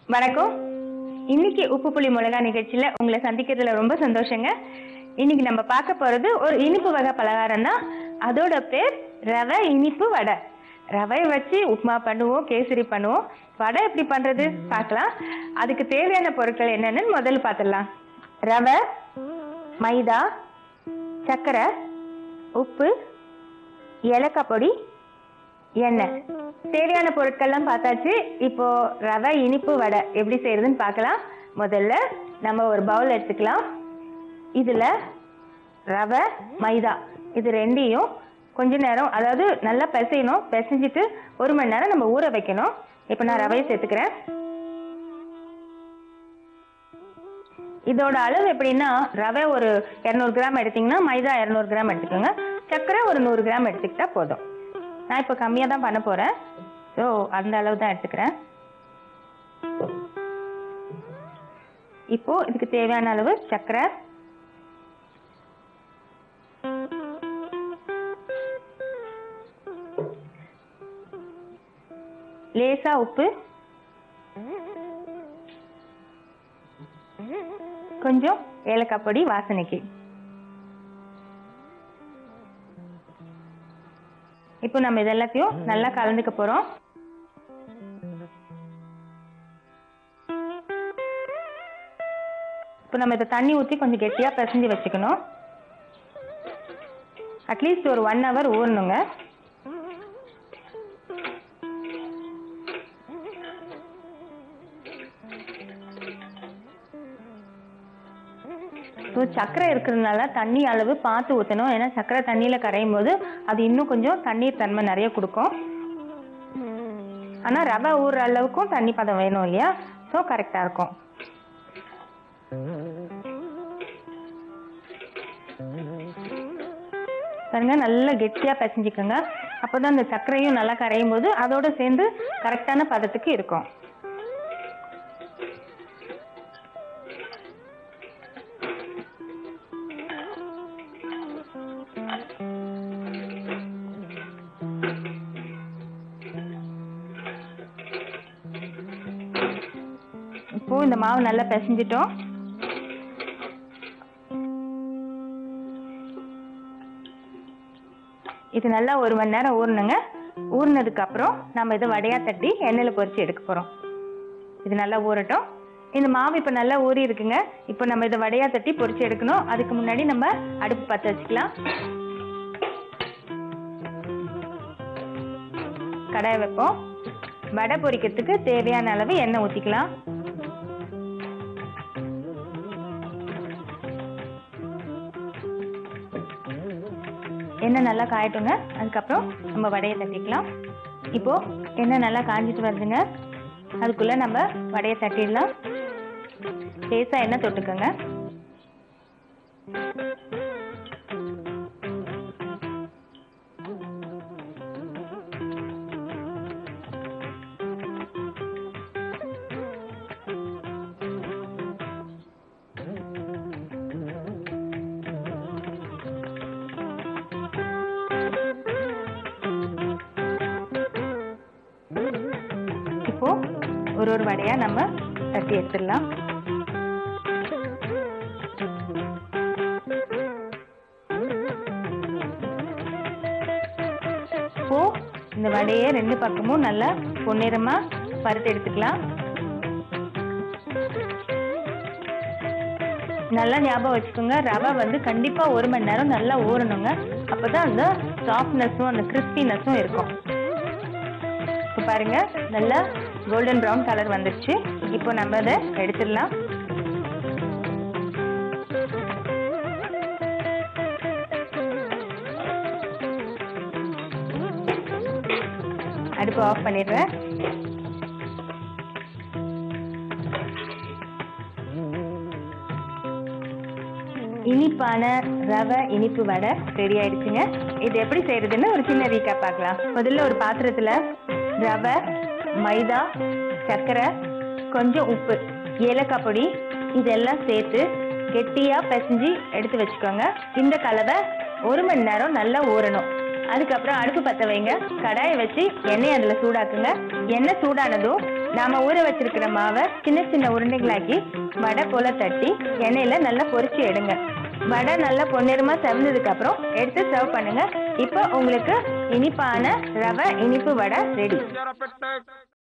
வணக்கம். இன்னைக்கு உப்பு புளி மிளகா நிகழ்ச்சியில உங்களை சந்திக்கிறதுல ரொம்ப சந்தோஷங்க. இன்னைக்கு நம்ம பார்க்க போறது ஒரு இனிப்பு வகை பலகாரம் தான். அதோட பேர் ரவை இனிப்பு வடை. ரவையை வச்சு உப்புமா பண்ணுவோம், கேசரி பண்ணுவோம். வடை எப்படி பண்றது பார்க்கலாம். அதுக்கு தேவையான பொருட்கள் என்னன்னு முதல்ல பார்த்துடலாம். ரவை, மைதா, சர்க்கரை, உப்பு, ஏலக்காய் பொடி, எண்ணெய். தேவையான பொருட்கள்லாம் பார்த்தாச்சு. இப்போ ரவை இனிப்பு வடை எப்படி செய்யறதுன்னு பார்க்கலாம். முதல்ல நம்ம ஒரு பவுல் எடுத்துக்கலாம். இதுல ரவை, மைதா இது ரெண்டையும் கொஞ்ச நேரம், அதாவது நல்லா பிசையணும். பிசைஞ்சிட்டு 1 மணி நேரம் நம்ம ஊற வைக்கணும். இப்போ நான் ரவையை சேர்த்துக்கிறேன். இதோட அளவு எப்படின்னா, ரவை ஒரு 200 கிராம் எடுத்தீங்கன்னா மைதா 200 கிராம் எடுத்துக்கோங்க. சர்க்கரை ஒரு 100 கிராம் எடுத்துக்கிட்டா போதும். நான் இப்போ கம்மியாக தான் பண்ண போறேன். ஸோ அந்த அளவு தான் எடுத்துக்கிறேன். இப்போ இதுக்கு தேவையான அளவு சர்க்கரை, லேசா உப்பு, கொஞ்சம் ஏலக்காய் பொடி வாசனைக்கு. இப்போ நம்ம இது எல்லாத்தையும் நல்லா கலந்துக்க போறோம். இப்போ நம்ம இதை தண்ணி ஊற்றி கொஞ்சம் கெட்டியா பிசைஞ்சு வச்சுக்கணும். அட்லீஸ்ட் ஒரு 1 hour ஊறணுங்க. சர்க்கரை இருக்கிறதுனால தண்ணி அளவு பார்த்து ஊற்றணும். ஏன்னா சர்க்கரை தண்ணியில கரையும் போது அது இன்னும் கொஞ்சம் தண்ணீர் தன்மை நிறைய கொடுக்கும். ஆனா ரவை ஊறுற அளவுக்கும் தண்ணி பதம் வேணும் இல்லையா? ஸோ கரெக்டா இருக்கும். பாருங்க, நல்லா கெட்டியா பிசைஞ்சுக்கோங்க. அப்போதான் அந்த சர்க்கரையும் நல்லா கரையும் போது அதோட சேர்ந்து கரெக்டான பதத்துக்கு இருக்கும். இப்போ இந்த மாவு நல்லா பிசைஞ்சிட்டோம். இது நல்லா 1 மணி நேரம் ஊறணுங்க. ஊறினதுக்கு அப்புறம் நம்ம இதை வடையா தட்டி எண்ணெயில பொரிச்சு எடுக்க போறோம். இது நல்லா ஊறட்டும். இந்த மாவு இப்ப நல்லா ஊறி இருக்குங்க. இப்போ நம்ம இதை வடையா தட்டி பொரிச்சு எடுக்கணும். அதுக்கு முன்னாடி நம்ம அடுப்பு பற்ற வச்சுக்கலாம். கடாயை வைப்போம். வடை பொரிக்கிறதுக்கு தேவையான அளவு எண்ணெய் ஊற்றிக்கலாம். எண்ணெய் நல்லா காயட்டுங்க. அதுக்கப்புறம் நம்ம வடையை தட்டிக்கலாம். இப்போ எண்ணெய் நல்லா காஞ்சிட்டு வருதுங்க. அதுக்குள்ள நம்ம வடையை தட்டிடலாம். லேசா எண்ணெய் தொட்டுக்கோங்க. இப்போ ஒரு வடையா நம்ம தட்டி எடுத்துடலாம். இப்போ இந்த வடையை 2 பக்கமும் நல்லா பொன்னிறமா வறுத்து எடுத்துக்கலாம். நல்லா ஞாபகம் வச்சுக்கோங்க, ரவை வந்து கண்டிப்பா 1 மணி நேரம் நல்லா ஊறணுங்க. அப்பதான் அந்த சாஃப்ட்னஸும் அந்த கிறிஸ்பினஸும் இருக்கும். இப்போ பாருங்க, நல்லா கோல்டன் ப்ரௌன் கலர் வந்துருச்சு. இப்போ நம்ம அதை எடுத்துடலாம். அடுப்பு ஆஃப் பண்ணிடுறேன். இனிப்பான ரவை இனிப்பு வடை ரெடி ஆயிடுச்சுங்க. இது எப்படி செய்யறதுன்னு ஒரு சின்ன ரீகேப் பார்க்கலாம். முதல்ல ஒரு பாத்திரத்துல ரவை, மைதா, சர்க்கரை, கொஞ்சம் உப்பு, ஏலக்காய் பொடி இதெல்லாம் சேர்த்து கெட்டியா பிசைஞ்சு எடுத்து வச்சுக்கோங்க. இந்த கலவை 1 மணி நேரம் நல்லா ஊறணும். அதுக்கப்புறம் அடுப்பு பற்ற வைங்க. கடாயை வச்சு எண்ணெய் அதில் சூடாக்குங்க. எண்ணெய் சூடானதும் நாம ஊற வச்சிருக்கிற மாவை சின்ன சின்ன உருண்டைகளாக்கி வடை போல தட்டி எண்ணெயில நல்லா பொரிச்சு எடுங்க. வடை நல்லா பொன்னிறமா செவந்ததுக்கு அப்புறம் எடுத்து சர்வ் பண்ணுங்க. இப்போ உங்களுக்கு இனிப்பான ரவை இனிப்பு வடை ரெடி.